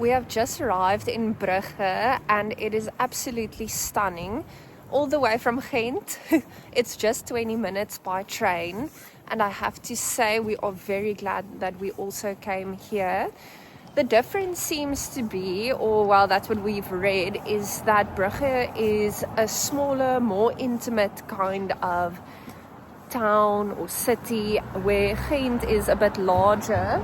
We have just arrived in Brugge and it is absolutely stunning. All the way from Ghent. It's just 20 minutes by train. And I have to say we are very glad that we also came here. The difference seems to be, or well, that's what we've read, is that Brugge is a smaller, more intimate kind of town or city, where Ghent is a bit larger.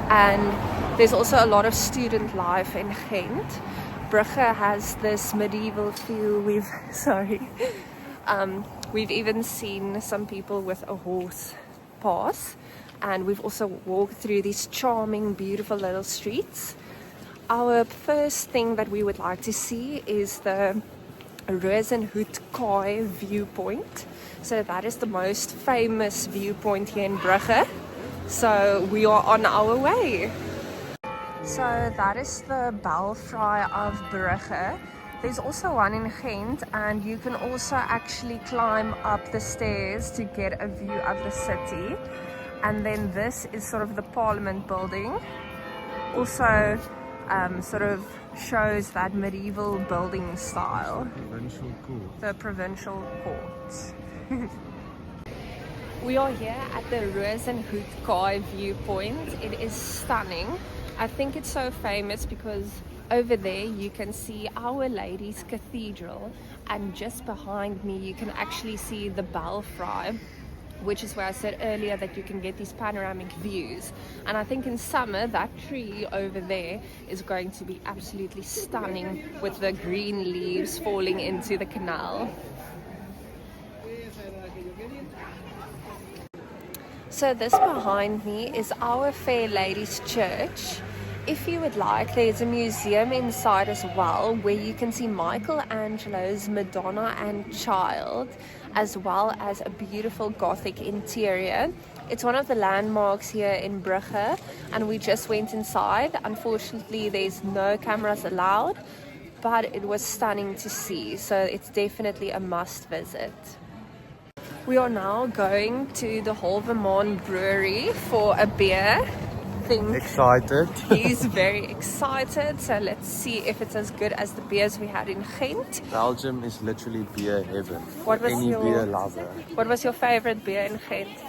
And there's also a lot of student life in Ghent. Brugge has this medieval feel. We've even seen some people with a horse pass, and we've also walked through these charming, beautiful little streets. Our first thing that we would like to see is the Rozenhoutkaai viewpoint. So that is the most famous viewpoint here in Brugge. So we are on our way. So that is the Belfry of Brugge. There's also one in Ghent, and you can also actually climb up the stairs to get a view of the city. And then this is sort of the Parliament building. Also sort of shows that medieval building style. Provincial court. The provincial court. We are here at the Rozenhoutkaai viewpoint. It is stunning. I think it's so famous because over there you can see Our Lady's Cathedral, and just behind me you can actually see the Belfry, which is where I said earlier that you can get these panoramic views. And I think in summer that tree over there is going to be absolutely stunning with the green leaves falling into the canal. So this behind me is Our Fair Lady's Church. If you would like, there's a museum inside as well where you can see Michelangelo's Madonna and Child, as well as a beautiful Gothic interior. It's one of the landmarks here in Brugge, and we just went inside. Unfortunately, there's no cameras allowed, but it was stunning to see, so it's definitely a must visit. We are now going to the Antwerp Brewery for a beer. Excited. He's very excited, so let's see if it's as good as the beers we had in Ghent. Belgium is literally beer heaven. What was any beer lover. What was your favorite beer in Ghent?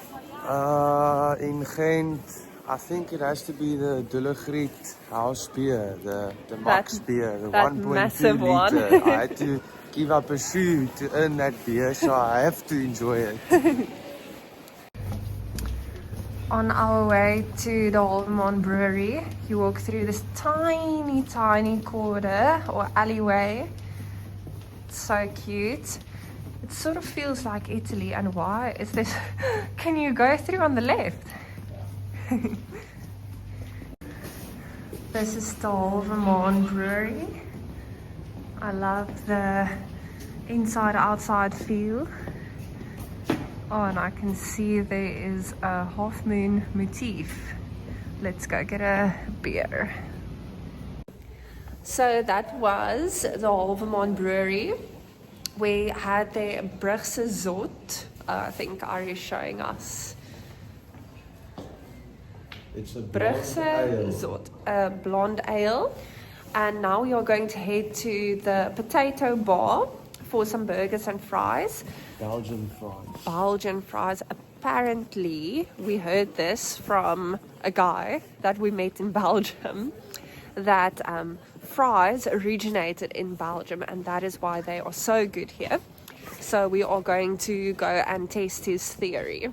In Ghent, I think it has to be the De La Griet house beer, the Max beer, the 1.2 liter. I had to give up a shoe to earn that beer, so I have to enjoy it. On our way to the Antwerp Brewery, you walk through this tiny corridor or alleyway. It's so cute. It sort of feels like Italy. And why is this? Can you go through on the left? This is the Antwerp Brewery. I love the inside-outside feel. Oh, and I can see there is a half moon motif. Let's go get a beer. So that was the Antwerp Brewery. We had the Brugse Zot. I think Ari is showing us. It's a Brugse Zot, a blonde ale. And now we are going to head to the potato bar for some burgers and fries. Belgian fries. Apparently, we heard this from a guy that we met in Belgium, that fries originated in Belgium, and that is why they are so good here. So we are going to go and test his theory.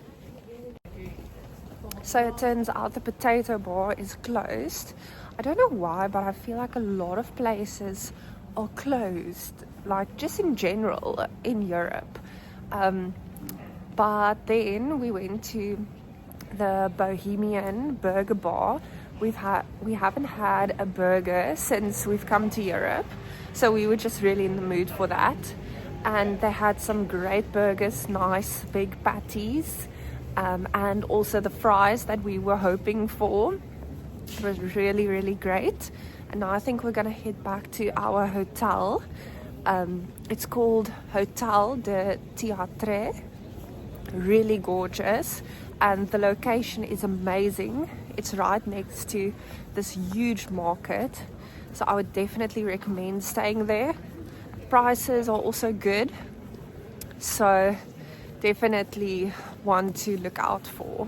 So it turns out the potato bar is closed. I don't know why, but I feel like a lot of places are closed, like just in general in Europe. But then we went to the Bohemian Burger Bar. We haven't had a burger since we've come to Europe, so we were just really in the mood for that. And they had some great burgers, nice big patties, and also the fries that we were hoping for. It was really great. And now I think we're gonna head back to our hotel. It's called Hotel de Théâtre. Really gorgeous, and the location is amazing. it's right next to this huge market, so I would definitely recommend staying there. Prices are also good, so definitely one to look out for.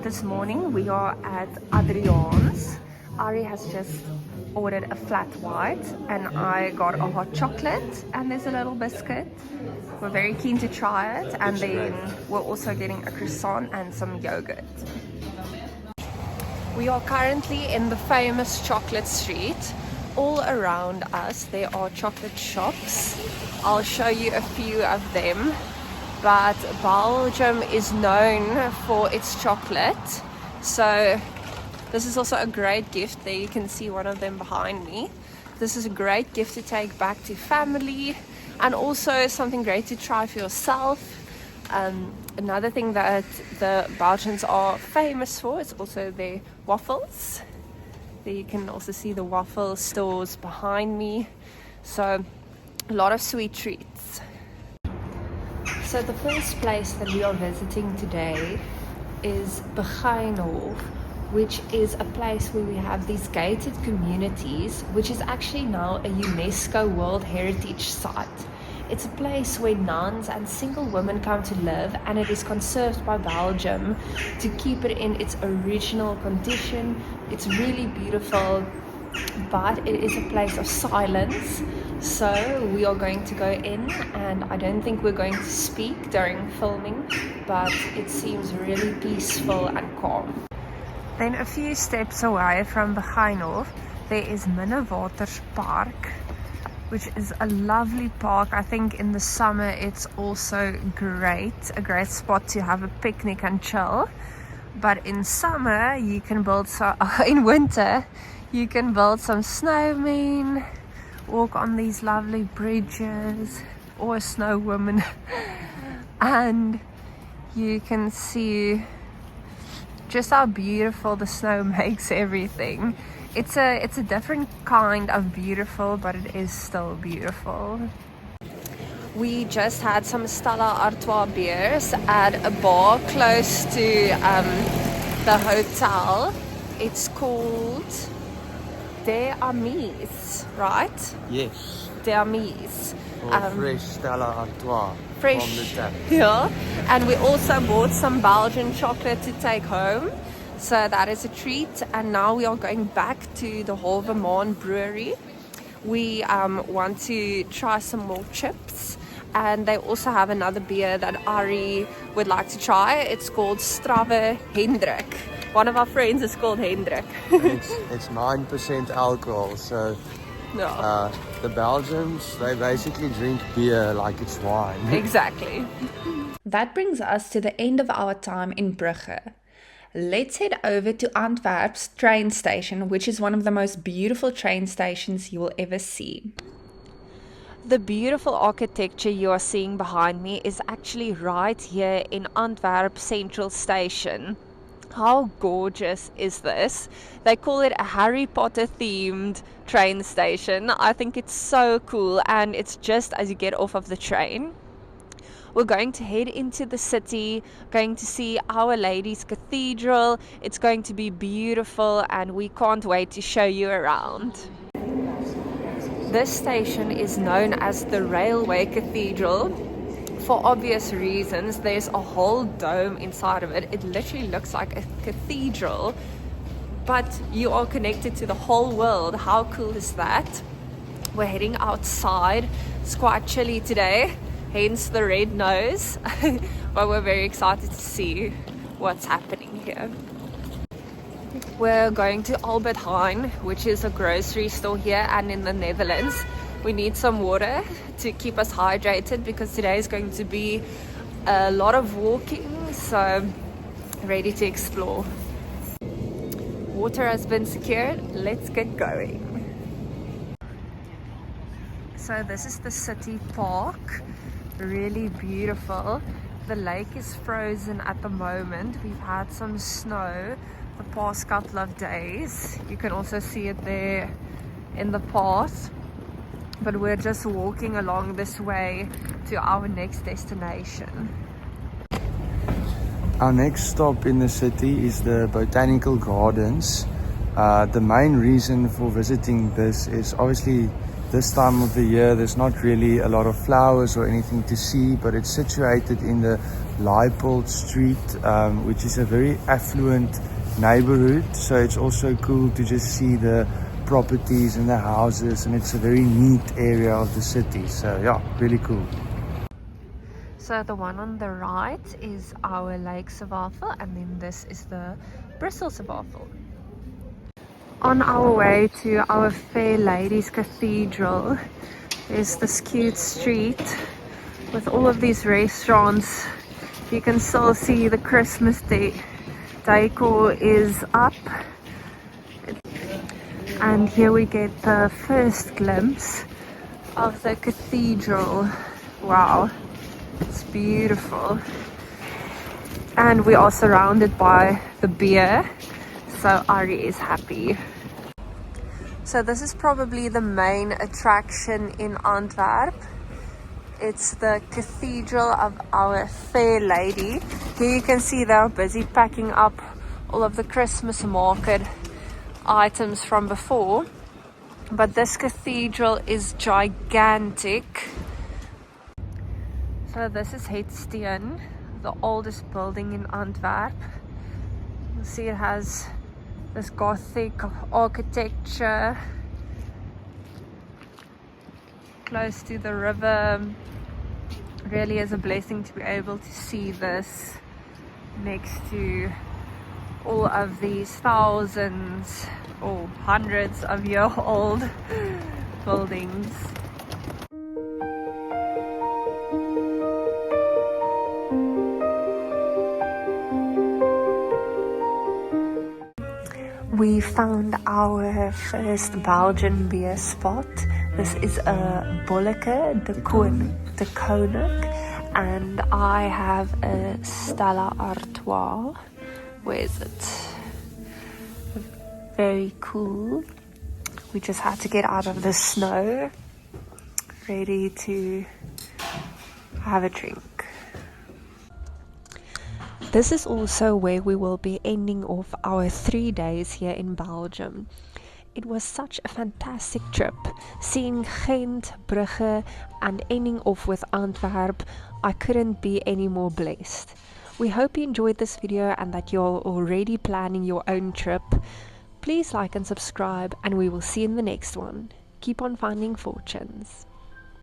This morning we are at Adriaan's. Ari has just ordered a flat white and I got a hot chocolate, and there's a little biscuit. We're very keen to try it, and then we're also getting a croissant and some yogurt. We are currently in the famous chocolate street. All around us there are chocolate shops. I'll show you a few of them. But Belgium is known for its chocolate, so this is also a great gift. There you can see one of them behind me. This is a great gift to take back to family, and also something great to try for yourself. Another thing that the Belgians are famous for is also their waffles. There you can also see the waffle stores behind me, so a lot of sweet treats. So the first place that we are visiting today is Begijnhof, which is a place where we have these gated communities, which is actually now a UNESCO World Heritage Site. It's a place where nuns and single women come to live, and it is conserved by Belgium to keep it in its original condition. It's really beautiful, but it is a place of silence. So we are going to go in, and I don't think we're going to speak during filming, but it seems really peaceful and calm. Then a few steps away from Begijnhof, there is Minnewaters Park, which is a lovely park. I think in the summer it's also a great spot to have a picnic and chill. But in summer you can build in winter you can build some snowmen, walk on these lovely bridges, or a snow woman, and you can see just how beautiful the snow makes everything. It's a different kind of beautiful, but it is still beautiful. We just had some Stella Artois beers at a bar close to the hotel. It's called Des Amis, right? Yes. Des Amis. Fresh Stella Artois. Fresh, from the tap. Yeah. And we also bought some Belgian chocolate to take home. So that is a treat. And now we are going back to the Halve brewery. We want to try some more chips. And they also have another beer that Ari would like to try. It's called Strave Hendrik. One of our friends is called Hendrik. It's 9% alcohol, so No. the Belgians, they basically drink beer like it's wine. Exactly. That brings us to the end of our time in Brugge. Let's head over to Antwerp's train station, which is one of the most beautiful train stations you will ever see. The beautiful architecture you are seeing behind me is actually right here in Antwerp Central Station. How gorgeous is this? They call it a Harry Potter themed train station. I think it's so cool, and it's just as you get off of the train. We're going to head into the city, going to see Our Lady's Cathedral. It's going to be beautiful, and we can't wait to show you around. This station is known as the Railway Cathedral. For obvious reasons, there's a whole dome inside of it. It literally looks like a cathedral, but you are connected to the whole world. How cool is that? We're heading outside. It's quite chilly today, hence the red nose, but we're very excited to see what's happening here. We're going to Albert Heijn, which is a grocery store here and in the Netherlands. We need some water to keep us hydrated because today is going to be a lot of walking, so ready to explore. Water has been secured, let's get going. So this is the city park, really beautiful. The lake is frozen at the moment. We've had some snow the past couple of days. You can also see it there in the path. But we're just walking along this way to our next destination. Our next stop in the city is the Botanical Gardens. The main reason for visiting this is obviously this time of the year there's not really a lot of flowers or anything to see, but it's situated in the Leipold Street, which is a very affluent neighborhood, so it's also cool to just see the properties and the houses, and it's a very neat area of the city, so yeah, really cool. So the one on the right is our Lake Zwavel, and then this is the Brussels Zwavel. On our way to our Fair Ladies Cathedral, there's this cute street with all of these restaurants. You can still see the Christmas decor is up. And here we get the first glimpse of the cathedral. Wow, it's beautiful. And we are surrounded by the beer, so Ari is happy. So this is probably the main attraction in Antwerp. It's the Cathedral of Our Fair Lady. Here you can see they're busy packing up all of the Christmas market items from before. But this cathedral is gigantic. So this is Hetstein, the oldest building in Antwerp. You see it has this Gothic architecture close to the river. Really is a blessing to be able to see this next to all of these thousands or hundreds of year old buildings. We found our first Belgian beer spot. This is a Bolleke de Koning, and I have a Stella Artois. Where is it? Very cool. We just had to get out of the snow, ready to have a drink. This is also where we will be ending off our 3 days here in Belgium. It was such a fantastic trip, seeing Ghent, Brugge, and ending off with Antwerp. I couldn't be any more blessed. We hope you enjoyed this video and that you're already planning your own trip. Please like and subscribe, and we will see you in the next one. Keep on finding fortunes.